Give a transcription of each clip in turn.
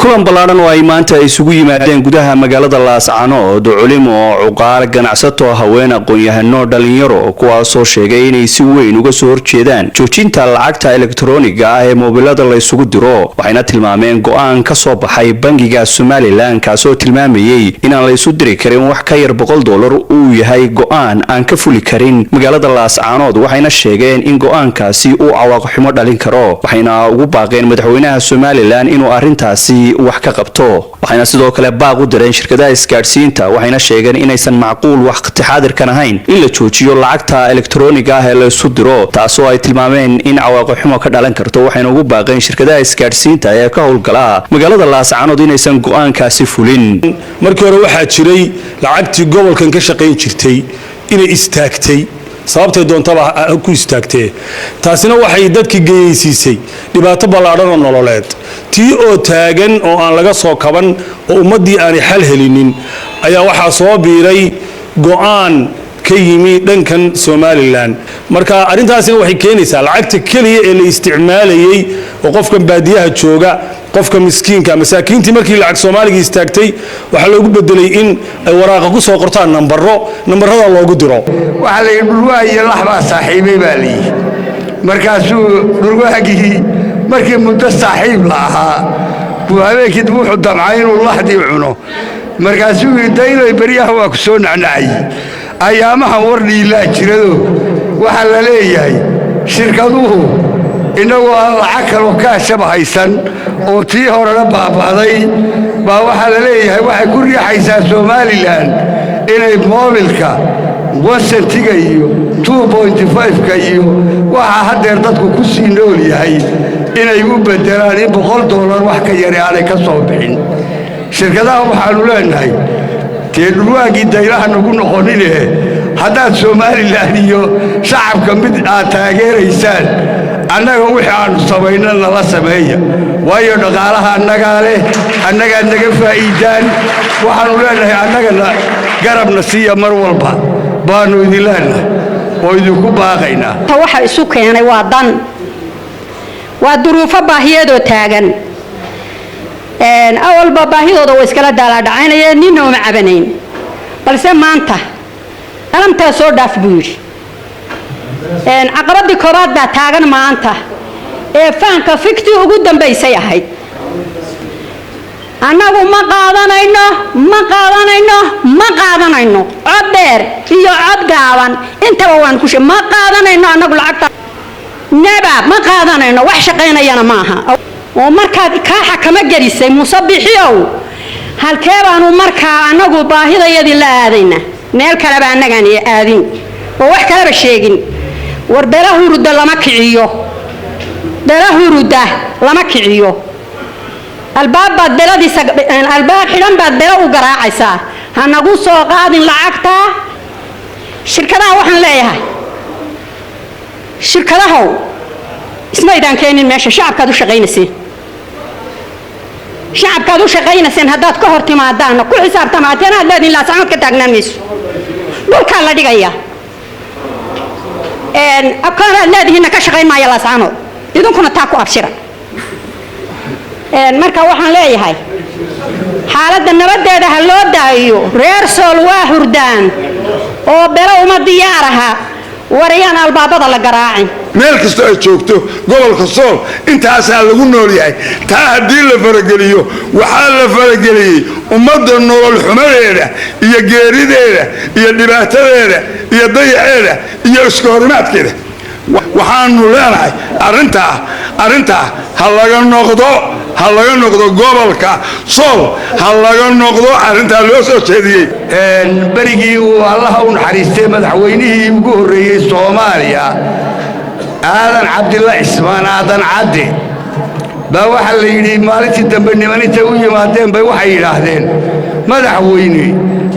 kulan ballaaran oo ay maanta isugu yimaadeen gudaha magaalada Laascaanood culimo cuqaal ganacsato haween aqoon-yahano dhalinyaro kuwaasoo sheegay inay si weyn uga soo horjeedaan joojinta lacagta elektarooniga ah ee mobilada la isugu diro waxayna tilmaameen go'aan ka soo baxay bangiga Somaliland kaasoo tilmaamayay inaan la isu diri karin wax ka yar $100 uu yahay go'aan aan ka fuli karin magaalada Laascaanood waxayna sheegeen in go'aankaasi uu cawaaqib xumo dhalin karo waxayna ugu baaqeen madaxweynaha Somaliland inuu arintaasi wax ka qabto waxayna sidoo kale baaq u direen shirkadaha isgaarsiinta waxayna sheegeen inaysan macquul waqti xaadirkan ahayn in la joojiyo lacagta elektarooniga ah ee la isu diro taasoo ay tilmaameen in cawaaqib xumo ka dhalan karto waxayna ugu baaqeen shirkadaha isgaarsiinta ee ka howlgala magaalada Laascaanood inaysan go'aankaasi fulin markii hore waxa jiray lacagtii gobolkan ka shaqeyn jirtay inay istaagtay sababtay doontaba ku istaagtay taasina waxay dadkii geeysiisay dhibaato ballaaran oo nololeed tii oo taagan oo aan laga soo kaban oo ummadii aan xal helinin ayaa waxa soo biiray go'aan ka yimi dhankan Somaliland marka arintaasina waxay keenaysaa lacagta kaliya ee la isticmaalayay oo qofka baadiyaha jooga qofka miskiinka masaakiintii markii lacag Soomaaliga istaagtay waxa loogu bedelay in ay waraaqa ku soo qortaan nambarada loogu diro waxa la dhulwaa iyo laxba saaxiibay baa leeyahay markaasuu dhulwaagii markii muddo saaxiib la ahaa buu habeenkii wuxuu damcay inuu laxdii cuno markaasuu daynay bariyaha waa ku soo nacnacay ayaamaha wardhiilaa jirado waxa la leeyahay shirkaduhu inagoo aan lacag kale ka shabahaysan oo tii horena baabaaday baa waxa la leeyahay waxay ku riixaysaa Somaliland inay mobilka 1 centiga iyo 2.5ka iyo waxa hadeer dadku ku sii nool yahay inay u bedelaan in $100 wax ka yar aan ka soo bixin shirkadaha waxaanu leenahay teedwaagii daylaha nagu noqonine haddaad Somaliland iyo shacabka mid aad taageeraysaan annaga wixii aanu samaynana la sameeya waayo dhaqaalaha annaga leh annaga naga faa'iidaan waxaanu leenahay annagana garabna siiya mar walba baanu idin leenahay oo idinku baaqaynaa waxa isu keenay waa dan waa duruufo baahiyadoo taagan awalba baahidooda way iskala daalaadhacaynayeen nina uma cabanayn balse maanta qalamtaa soo dhaaf buu yidhi caqabadii koobaad baa taagan maanta ee faanka fiktii ugu dambaysay ahayd annagu ma qaadanayno cod dheer iyo cod gaaban intaba waan ku sheegay ma qaadanayno annagu lacagta naba ma qaadanayno wax shaqeynayana maaha oo markaad ka xakama gelisay musabixiyow halkee baanu markaa annagu baahidayadii la aadayna meel kale baa annagaan aadin oo wax kale ba sheegin war bela huruda lama kiciyo albaab xidhan baad bela u garaacaysaa hanagu soo qaadin lacagta shirkadaha waxaan leeyahay shirkadahow ismaydaan keenin meesha shacabkaad u shaqaynayseen haddaad ka hor timaadaan ku xisaabtamaateen aad leediin Laascaanood ka taagnaan mayso dhulkaa la dhigaya aad leedihiinna ka shaqayn maayo Laascaanood idinkuna taa ku abshira marka waxaan leeyahay xaaladda nabadeeda ha loo daayo reer sool waa hurdaan oo belo uma diyaar aha wariyaan albaabada la garaacin meel kasta ay joogto gobolka sool intaas lagu nool yahay taa hadii la farageliyo waxa la farageliyay ummadda nolol xumadeeda iyo geerideeda iyo dhibaatadeeda iyo dayaceeda iyo iskoorimaadkeeda waxaanu leenahay arinta ha laga noqdo gobolka sool ha laga noqdo arinta loo soo jeediyay barigii uu Allah u naxariistay madaxweynihii ugu horeeyay Soomaaliya aadan Cabdillah Ismaan aadan Cadde baa waxa la yiri maalintii dambe nimanita u yimaadeen bay waxay yiraahdeen madaxweyne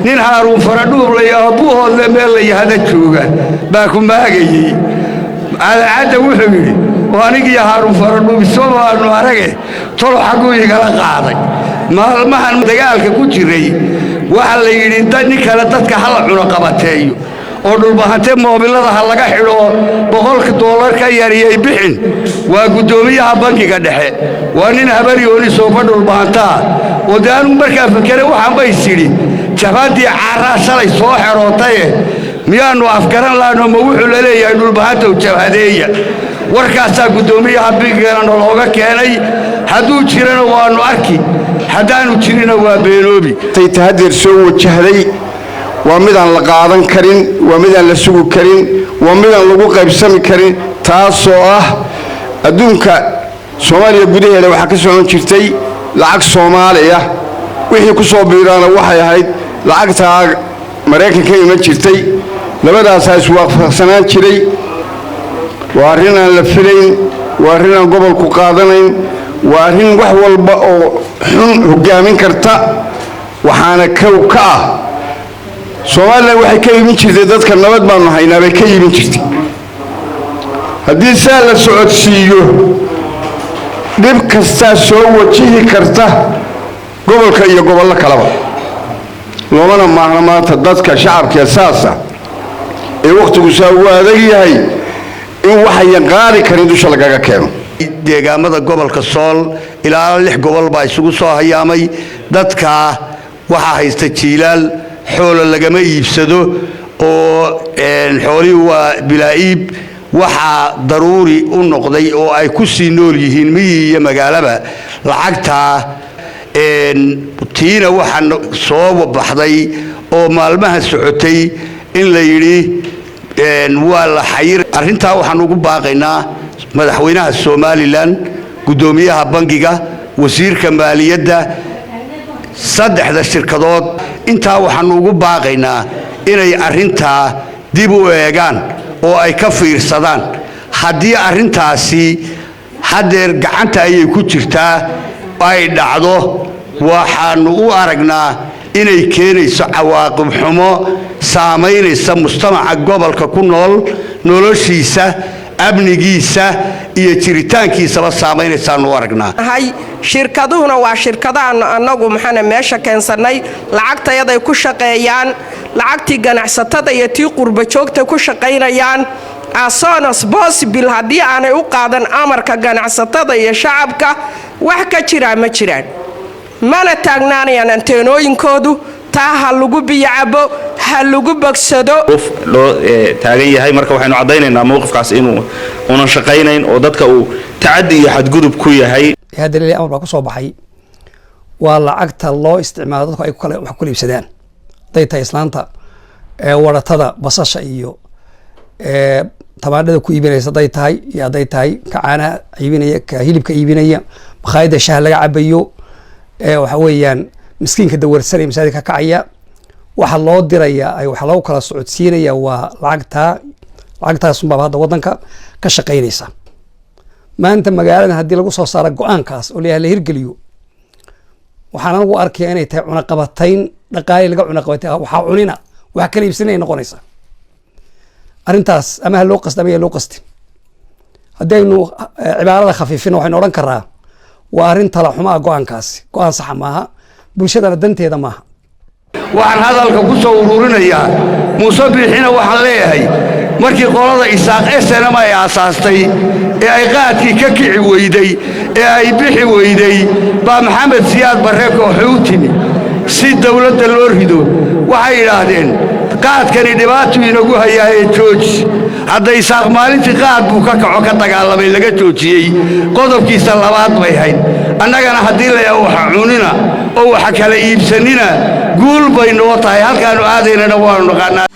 nin Haaruun Faradhuub la yaabuhood meel la yahada jooga baa ku maagayay aadan Cadde wuxuu yiri waanigi Haaruun Faradhuub Soomaaliya aragay tolo xaqu igala qaaday maalmahan dagaalka ku jiray waxa la yiri dad kala dadka hal cuno qabateeyo oo dhulbahante moobilada ha laga xidho $100 ka yariyay bixin waa gudoomiyaha bankiga dhexe waa nin habaryooni soo fa dhulbahanta oo daanu markaa fakare waxaan bay sidhi jabadii caara shalay soo xerootay miyaanu afgaran laano ma wuxuu la leeyahay dhulbahanta jabhadeeya warkaasaa gudoomiyaha bankiga looga keenay hadduu jirana waanu arki haddaanu jirina waa beenoobi tahadir soo wajahday waa midaan la qaadan karin waa midaan la sugi karin waa midaan lagu qaybsami karin taasoo ah adduunka Soomaaliya gudaheeda waxa ka soo jirtay lacag Soomaaliya wixii ku soo biirana waxay ahayd lacagta Mareykanka ima jirtay labadaas ay iswaafaqsanaan jiray waa arrin aan la filayn waa arrin aan gobolku qaadanayn waa arrin wax walba oo xun hogaamin karta waxaana ka ah Soomaaliya waxay ka iibin jirtay dadka nabad baan haynaa bay ka iibin jirtay haddii saa la socodsiiyo dib kasta soo wajihi karta gobolka iyo gobollo kaleba loomana maahna maanta dadka shacabka saasa ee waqtigu saa ugu adag yahay in waxay qaadi karin dusha lagaga keeno deegaamada gobolka Sool ilaa 6 gobol baa isugu soo hayaamay dadka waxa haysta jiilal xoolo lagama iibsado oo xooli waa bilaaib waxa daruuri u noqday oo ay ku sii nool yihiin miyi iyo magaalaba lacagta tiina waxa soo baxday oo maalmaha socotay in la yiri waa la xayir arrinta waxaan ugu baaqaynaa madaxweynaha Soomaaliland gudoomiyaha bankiga wasiirka maaliyadda saddexda shirkadood inta waxaan ugu baaqaynaa inay arrinta dib u eegaan oo ay ka fiirsadaan haddii arrintaasi hadeer gacanta ay ku jirtaa ay dhacdo waxaan u aragnaa inay keenayso cawaaqib xumo saameynaysa mujtamaca gobolka ku nool noloshiisa amnigiisa iyo jiritaankiisa saameynaysa u aragnaa shirkaduhuna waa shirkadahan anagu maxana meesha keensanay lacagtayaday ku shaqeeyaan lacagtii ganacsatada iyo tii qurba joogta ku shaqeynayaan as soon as possible haddii aanay u qaadan amarka ganacsatada iyo shacabka wax ka jira ma jiraan mana taagnaanayaan anteenooyinkoodu taa ha lagu biyacabo ha lagu bogsado loo taagan yahay marka waxaynu cadaynaynaa mowqifkaas inuu una shaqaynayn oo dadka uu tacaddi iyo xadgudub ku yahay هذا اللي أمر بكسو بحي والعقد الله استعماله أي كل وحكل يبسدان ضيتها إسلامتا ورتدا بصش إيو طبعا هذا كوي بيني ضيتها يا ضيتها كعنا يبيني كهيلب كيبيني بخايد الشهر لقى عبيو وحويا مسكين كدور سنة مساعدك كعيا وحلو دريا أي وحلو كلا صعود سينيا وعقدها سنبا هذا وطنك كشقينيسا maanta magaalada hadii lagu soo saaro go'aankaas oo la hirgeliyo waxaan ugu arkay inay tahay cunaqabatayn dhaqaale laga cunaqabatay waxa cunina wax kala iibsanay noqonaysa arintaas ama loo qasdamay loo qastin hadaynu cibaarada khafiifin waxaan oran karaa waa arin tala xumaa go'aankaas go'aan sax maaha bulshada danteeda maaha waxaan hadalka ku soo ururinayaa Muuse Biixina waxaan leeyahay markii qolada Isaaq SNM ay aasaastay ee ay qaadkii ka kici weyday ee ay bixi weyday baa Maxamed Siyaad Barre kooxu timi si dawladda loo rido waxay yiraahdeen qaadkani dhibaato inagu hayaa jooji hadda Isaaq maalintii qaad buu ka kaco ka dagaalamay laga joojiyay qodobkiisa labaad bay hayd annagana hadii la waxa cunina oo waxa kala iibsanina guul bay noo tahay halkaanu aadaynana waanu naqaanaa